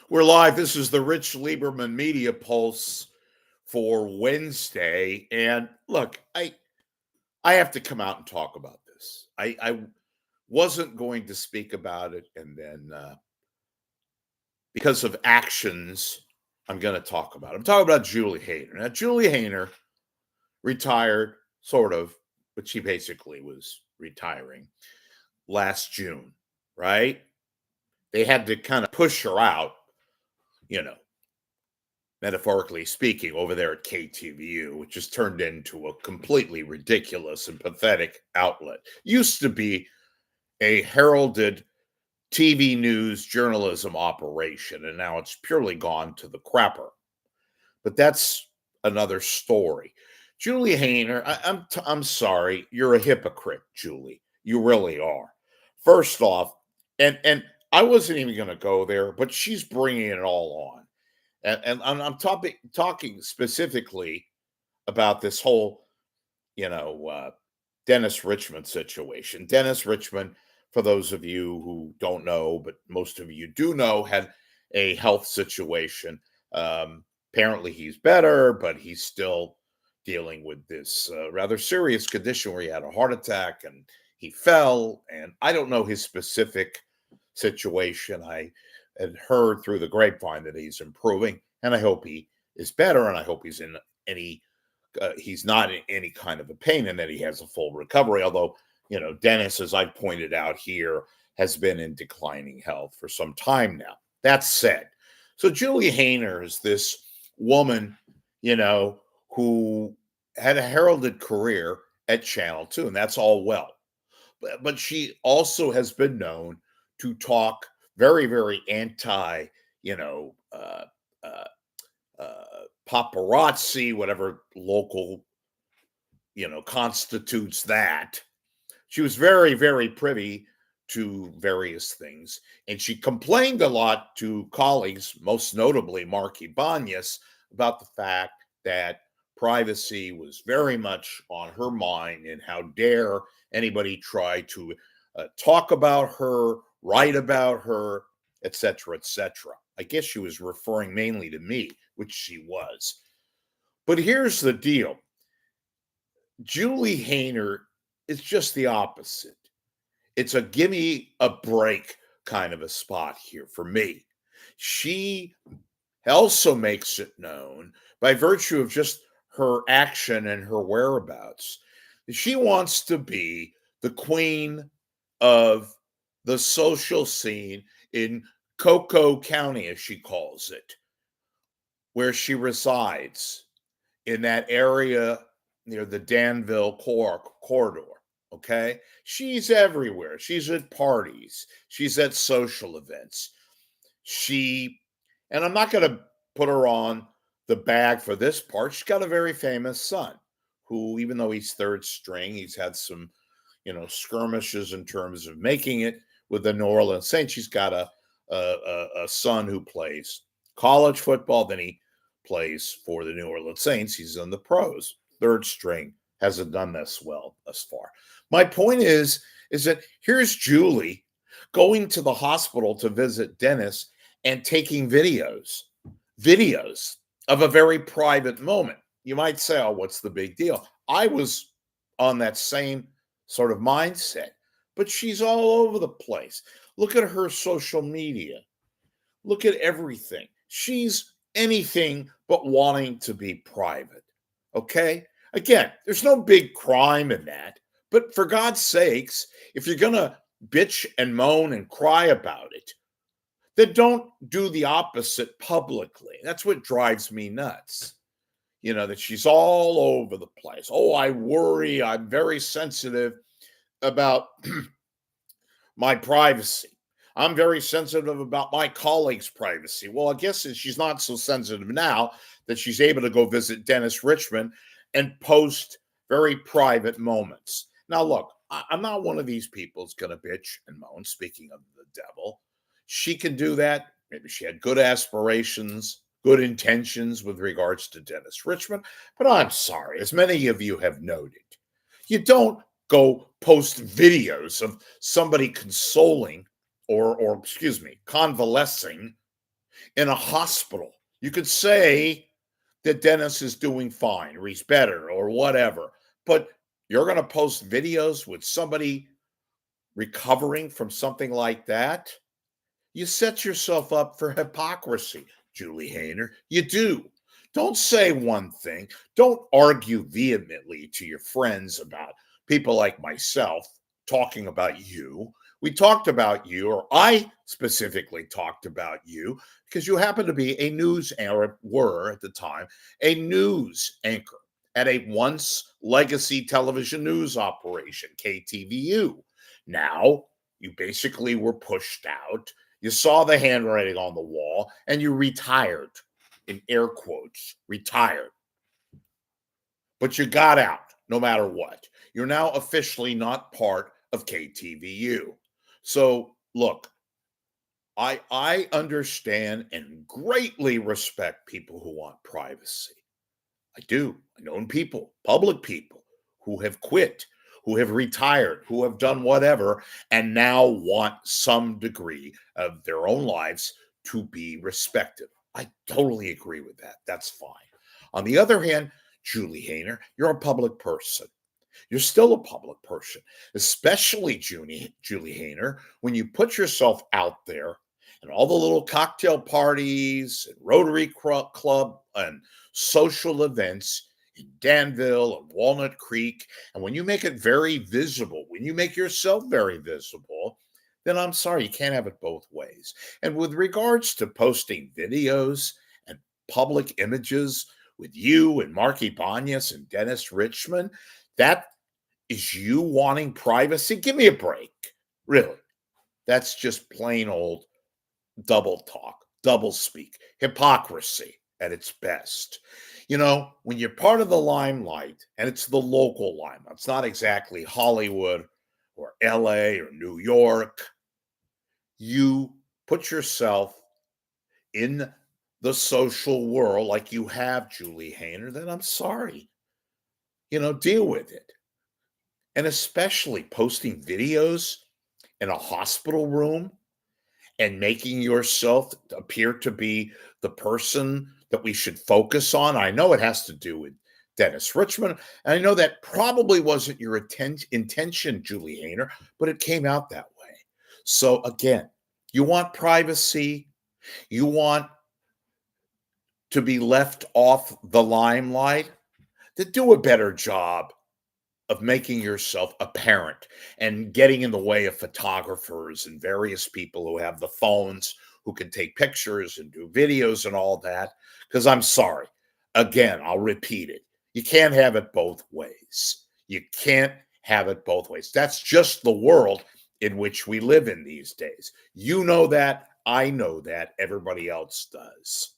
We're live. This is the Rich Lieberman Media Pulse for Wednesday. And look, I have to come out and talk about this. I wasn't going to speak about it, and then because of actions, I'm going to talk about it. I'm talking about Julie Haener. Now, Julie Haener retired, sort of, but she basically was retiring last June, right? They had to kind of push her out, you know, metaphorically speaking, over there at KTVU, which has turned into a completely ridiculous and pathetic outlet. Used to be a heralded TV news journalism operation, and now it's purely gone to the crapper. But that's another story. Julie Haener, I'm sorry, you're a hypocrite, Julie. You really are. First off, and I wasn't even going to go there, but she's bringing it all on. And I'm talking specifically about this whole, Dennis Richmond situation. Dennis Richmond, for those of you who don't know, but most of you do know, had a health situation. Apparently, he's better, but he's still dealing with this rather serious condition where he had a heart attack and he fell. And I don't know his specific situation. I had heard through the grapevine that he's improving, and I hope he is better, and I hope he's he's not in any kind of a pain, and that he has a full recovery. Although, Dennis, as I pointed out here, has been in declining health for some time now. That said, so Julie Haener is this woman, who had a heralded career at Channel 2, and that's all well. But she also has been known to talk very, very anti, paparazzi, whatever local, constitutes that. She was very, very privy to various things. And she complained a lot to colleagues, most notably Mark Ibanez, about the fact that privacy was very much on her mind, and how dare anybody try to talk about her, write about her, etc., etc. I guess she was referring mainly to me, which she was. But here's the deal. Julie Haener is just the opposite. It's a gimme a break kind of a spot here for me. She also makes it known by virtue of just her action and her whereabouts. She wants to be the queen of the social scene in Cocoa County, as she calls it, where she resides, in that area near the Danville corridor. Okay. She's everywhere. She's at parties. She's at social events. And I'm not going to put her on the bag for this part. She's got a very famous son who, even though he's third string, he's had some, skirmishes in terms of making it with the New Orleans Saints. She's got a son who plays college football. Then he plays for the New Orleans Saints. He's in the pros. Third string, hasn't done this well thus far. My point is that here's Julie going to the hospital to visit Dennis and taking videos of a very private moment. You might say, oh, what's the big deal? I was on that same sort of mindset, but she's all over the place. Look at her social media. Look at everything. She's anything but wanting to be private. Okay? Again, there's no big crime in that. But for God's sakes, if you're going to bitch and moan and cry about it, then don't do the opposite publicly. That's what drives me nuts. That she's all over the place. Oh, I worry. I'm very sensitive about my privacy. I'm very sensitive about my colleagues' privacy. Well, I guess she's not so sensitive now that she's able to go visit Dennis Richmond and post very private moments. Now, look, I'm not one of these people who's going to bitch and moan. Speaking of the devil, she can do that. Maybe she had good aspirations, good intentions with regards to Dennis Richmond. But I'm sorry, as many of you have noted, you don't go post videos of somebody consoling or convalescing In a hospital, you could say that Dennis is doing fine or he's better or whatever, but you're going to post videos with somebody recovering from something like that? You set yourself up for hypocrisy, Julie Haener. You do. Don't say one thing. Don't argue vehemently to your friends about people like myself talking about you. We talked about you, or I specifically talked about you, because you happen to be a news anchor, were at the time, a news anchor at a once legacy television news operation, KTVU. Now, you basically were pushed out. You saw the handwriting on the wall and you retired, in air quotes, retired. But you got out no matter what. You're now officially not part of KTVU. So, look, I understand and greatly respect people who want privacy. I do. I know people, public people who have quit, who have retired, who have done whatever, and now want some degree of their own lives to be respected. I totally agree with that. That's fine. On the other hand, Julie Haener, you're a public person. You're still a public person, especially Julie Haener, when you put yourself out there and all the little cocktail parties and Rotary Club and social events in Danville and Walnut Creek. And when you make it very visible, when you make yourself very visible, then I'm sorry, you can't have it both ways. And with regards to posting videos and public images with you and Marky Banyas and Dennis Richmond, that is you wanting privacy? Give me a break. Really. That's just plain old double talk, double speak, hypocrisy at its best. You know, when you're part of the limelight and it's the local limelight, it's not exactly Hollywood or LA or New York, you put yourself in the social world like you have, Julie Haener, then I'm sorry. Deal with it. And especially posting videos in a hospital room and making yourself appear to be the person that we should focus on. I know it has to do with Dennis Richmond. And I know that probably wasn't your intention, Julie Haener, but it came out that way. So again, you want privacy. You want to be left off the limelight. To do a better job of making yourself apparent and getting in the way of photographers and various people who have the phones who can take pictures and do videos and all that. Because I'm sorry, again, I'll repeat it. You can't have it both ways. You can't have it both ways. That's just the world in which we live in these days. You know that. I know that. Everybody else does.